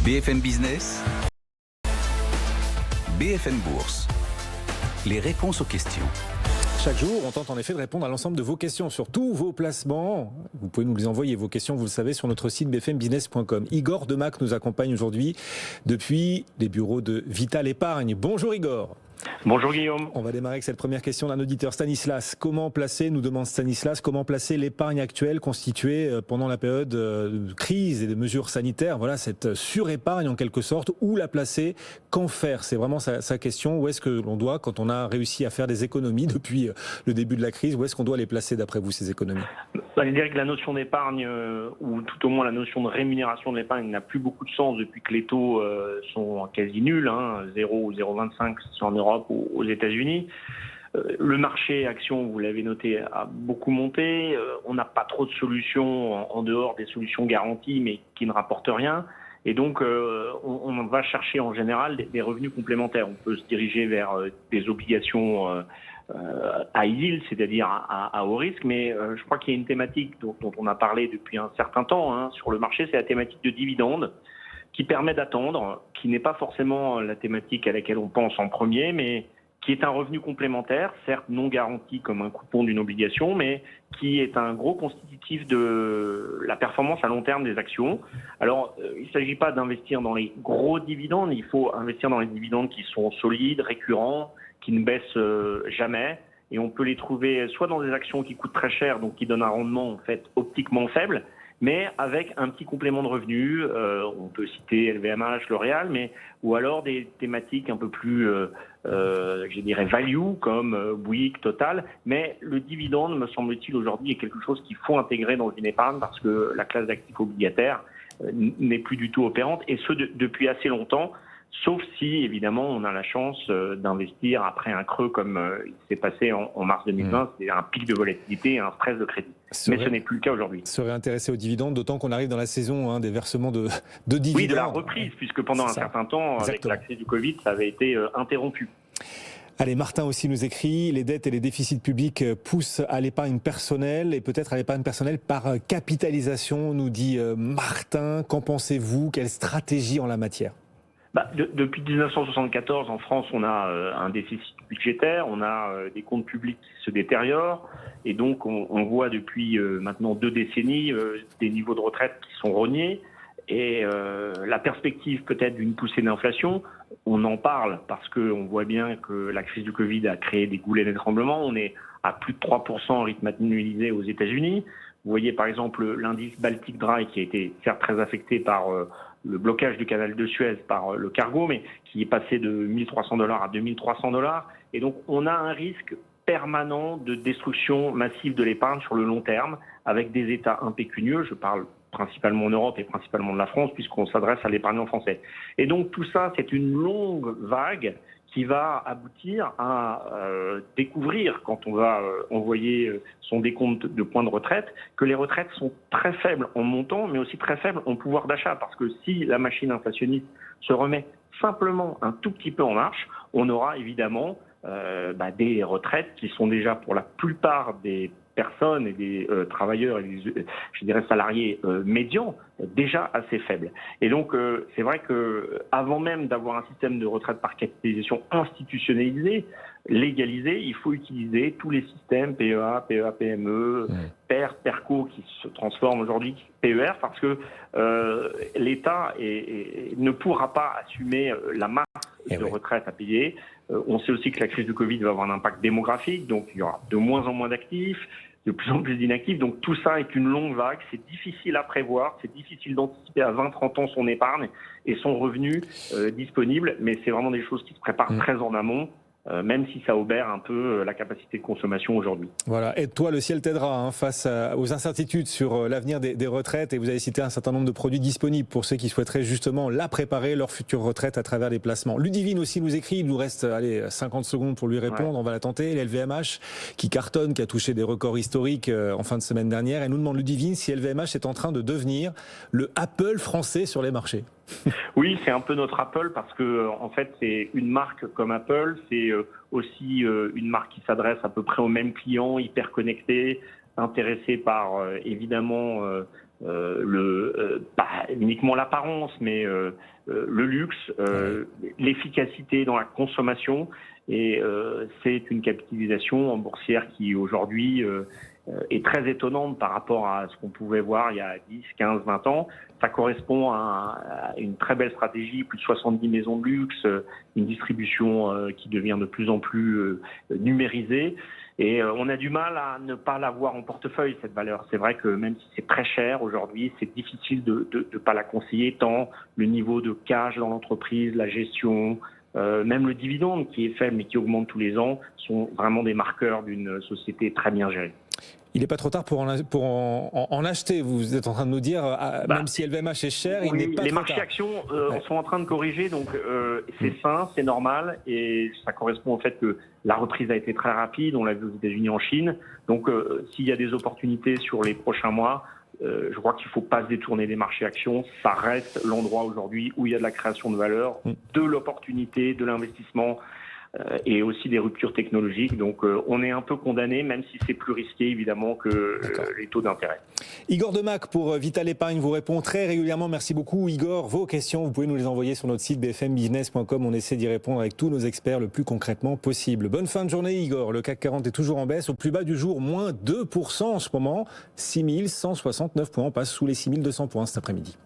BFM Business, BFM Bourse, les réponses aux questions. Chaque jour, on tente en effet de répondre à l'ensemble de vos questions sur tous vos placements. Vous pouvez nous les envoyer, vos questions, vous le savez, sur notre site bfmbusiness.com. Igor Demac nous accompagne aujourd'hui depuis les bureaux de Vital Épargne. Bonjour Igor. Bonjour Guillaume. On va démarrer avec cette première question d'un auditeur. Stanislas, comment placer, nous demande Stanislas, comment placer l'épargne actuelle constituée pendant la période de crise et de mesures sanitaires, voilà cette surépargne en quelque sorte, où la placer, qu'en faire? C'est vraiment sa question. Où est-ce que l'on doit, quand on a réussi à faire des économies depuis le début de la crise, où est-ce qu'on doit les placer d'après vous, ces économies? Je dirais que la notion d'épargne, ou tout au moins la notion de rémunération de l'épargne n'a plus beaucoup de sens depuis que les taux sont quasi nuls, 0 ou 0,25 en Europe ou aux États-Unis. Le marché action, vous l'avez noté, a beaucoup monté. On n'a pas trop de solutions en dehors des solutions garanties, mais qui ne rapportent rien. Et donc, on va chercher en général des revenus complémentaires. On peut se diriger vers des obligations à yield, c'est-à-dire à haut risque. Mais je crois qu'il y a une thématique dont on a parlé depuis un certain temps sur le marché, c'est la thématique de dividendes, qui permet d'attendre, qui n'est pas forcément la thématique à laquelle on pense en premier, mais qui est un revenu complémentaire, certes non garanti comme un coupon d'une obligation, mais qui est un gros constitutif de la performance à long terme des actions. Alors, il ne s'agit pas d'investir dans les gros dividendes, il faut investir dans les dividendes qui sont solides, récurrents, qui ne baissent jamais, et on peut les trouver soit dans des actions qui coûtent très cher, donc qui donnent un rendement en fait optiquement faible, mais avec un petit complément de revenus. On peut citer LVMH, L'Oréal, ou alors des thématiques un peu plus, je dirais, value, comme Bouygues, Total. Mais le dividende, me semble-t-il, aujourd'hui, est quelque chose qu'il faut intégrer dans une épargne parce que la classe d'actifs obligataires n'est plus du tout opérante, et ce depuis assez longtemps. Sauf si, évidemment, on a la chance d'investir après un creux comme il s'est passé en mars 2020, c'est-à-dire un pic de volatilité et un stress de crédit. Mais ce n'est plus le cas aujourd'hui. Serait intéressé aux dividendes, d'autant qu'on arrive dans la saison des versements de dividendes. Oui, de la reprise, puisque pendant un certain temps, avec la crise du Covid, ça avait été interrompu. Allez, Martin aussi nous écrit, les dettes et les déficits publics poussent à l'épargne personnelle et peut-être à l'épargne personnelle par capitalisation, nous dit Martin. Qu'en pensez-vous? Quelle stratégie en la matière? Depuis 1974, en France, on a un déficit budgétaire, on a des comptes publics qui se détériorent, et donc on voit depuis maintenant 2 décennies des niveaux de retraite qui sont rognés, et la perspective peut-être d'une poussée d'inflation, on en parle parce qu'on voit bien que la crise du Covid a créé des goulets d'étranglement. On est à plus de 3% en rythme annualisé aux États-Unis. Vous voyez par exemple l'indice Baltic Dry qui a été certes très affecté par le blocage du canal de Suez par le cargo, mais qui est passé de $1 300 à $2 300. Et donc, on a un risque permanent de destruction massive de l'épargne sur le long terme, avec des États impécunieux. Je parle principalement en Europe et principalement de la France, puisqu'on s'adresse à l'épargnant français. Et donc, tout ça, c'est une longue vague qui va aboutir à découvrir, quand on va envoyer son décompte de points de retraite, que les retraites sont très faibles en montant, mais aussi très faibles en pouvoir d'achat. Parce que si la machine inflationniste se remet simplement un tout petit peu en marche, on aura évidemment des retraites qui sont déjà pour la plupart des personnes et des travailleurs et des, je dirais, salariés médians déjà assez faibles. Et donc c'est vrai que avant même d'avoir un système de retraite par capitalisation institutionnalisé, légalisé, il faut utiliser tous les systèmes PEA, PEA, PME, PER, PERCO qui se transforment aujourd'hui PER, parce que l'État ne pourra pas assumer la masse de retraite à payer. On sait aussi que la crise du Covid va avoir un impact démographique, donc il y aura de moins en moins d'actifs, de plus en plus d'inactifs. Donc tout ça est une longue vague, c'est difficile à prévoir, c'est difficile d'anticiper à 20-30 ans son épargne et son revenu disponible, mais c'est vraiment des choses qui se préparent très en amont. Même si ça obère un peu la capacité de consommation aujourd'hui. Voilà, aide-toi, le ciel t'aidera face aux incertitudes sur l'avenir des retraites. Et vous avez cité un certain nombre de produits disponibles pour ceux qui souhaiteraient justement la préparer, leur future retraite à travers les placements. Ludivine aussi nous écrit, il nous reste 50 secondes pour lui répondre, on va la tenter. LVMH qui cartonne, qui a touché des records historiques en fin de semaine dernière. Elle nous demande, Ludivine, si LVMH est en train de devenir le Apple français sur les marchés. Oui, c'est un peu notre Apple parce que en fait c'est une marque comme Apple, c'est aussi une marque qui s'adresse à peu près aux mêmes clients, hyper connectés, intéressés par évidemment pas uniquement l'apparence, mais le luxe, l'efficacité dans la consommation. Et c'est une capitalisation boursière qui aujourd'hui est très étonnante par rapport à ce qu'on pouvait voir il y a 10, 15, 20 ans. Ça correspond à une très belle stratégie, plus de 70 maisons de luxe, une distribution qui devient de plus en plus numérisée. Et on a du mal à ne pas l'avoir en portefeuille, cette valeur. C'est vrai que même si c'est très cher aujourd'hui, c'est difficile de pas la conseiller, tant le niveau de cash dans l'entreprise, la gestion, même le dividende qui est faible mais qui augmente tous les ans, sont vraiment des marqueurs d'une société très bien gérée. Il n'est pas trop tard pour en acheter. Vous êtes en train de nous dire, même si LVMH est cher, il n'est pas trop tard. Les marchés actions sont en train de corriger, donc c'est sain, c'est normal, et ça correspond au fait que la reprise a été très rapide, on l'a vu aux États-Unis, en Chine. Donc s'il y a des opportunités sur les prochains mois, je crois qu'il ne faut pas se détourner des marchés actions. Ça reste l'endroit aujourd'hui où il y a de la création de valeur, de l'opportunité, de l'investissement, et aussi des ruptures technologiques. Donc on est un peu condamné, même si c'est plus risqué évidemment que les taux d'intérêt. Igor Demac pour Vital Épargne vous répond très régulièrement. Merci beaucoup Igor. Vos questions, vous pouvez nous les envoyer sur notre site bfmbusiness.com. On essaie d'y répondre avec tous nos experts le plus concrètement possible. Bonne fin de journée Igor. Le CAC 40 est toujours en baisse, au plus bas du jour, moins 2% en ce moment. 6169 points, on passe sous les 6200 points cet après-midi.